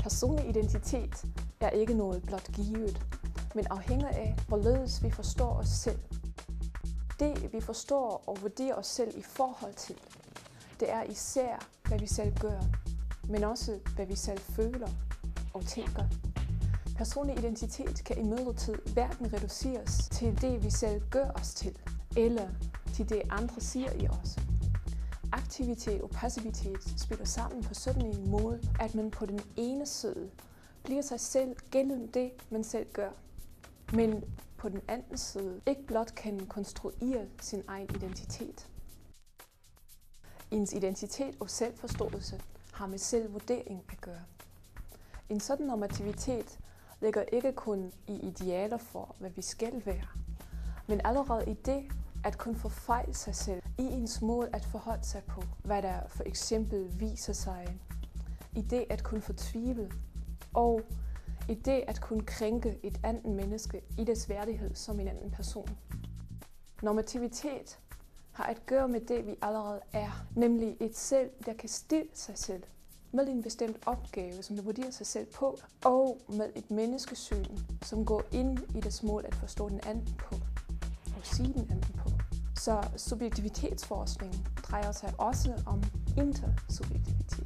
Personlig identitet er ikke noget blot givet, men afhænger af, hvorledes vi forstår os selv. Det, vi forstår og vurderer os selv i forhold til, det er især, hvad vi selv gør, men også, hvad vi selv føler og tænker. Personlig identitet kan imidlertid hverken reduceres til det, vi selv gør os til, eller til det, andre siger i os. Aktivitet og passivitet spiller sammen på sådan en måde, at man på den ene side bliver sig selv gennem det, man selv gør, men på den anden side ikke blot kan konstruere sin egen identitet. Ens identitet og selvforståelse har med selvvurdering at gøre. En sådan normativitet ligger ikke kun i idealer for, hvad vi skal være, men allerede i det, at kunne forfejle sig selv i ens mål at forholde sig på, hvad der for eksempel viser sig, i det at kunne fortvivle, og i det at kunne krænke et andet menneske i dets værdighed som en anden person. Normativitet har at gøre med det, vi allerede er, nemlig et selv, der kan stille sig selv med en bestemt opgave, som det vurderer sig selv på, og med et menneskesyn, som går ind i dets mål at forstå den anden på og sige den anden på. Så subjektivitetsforskning drejer sig også om intersubjektivitet.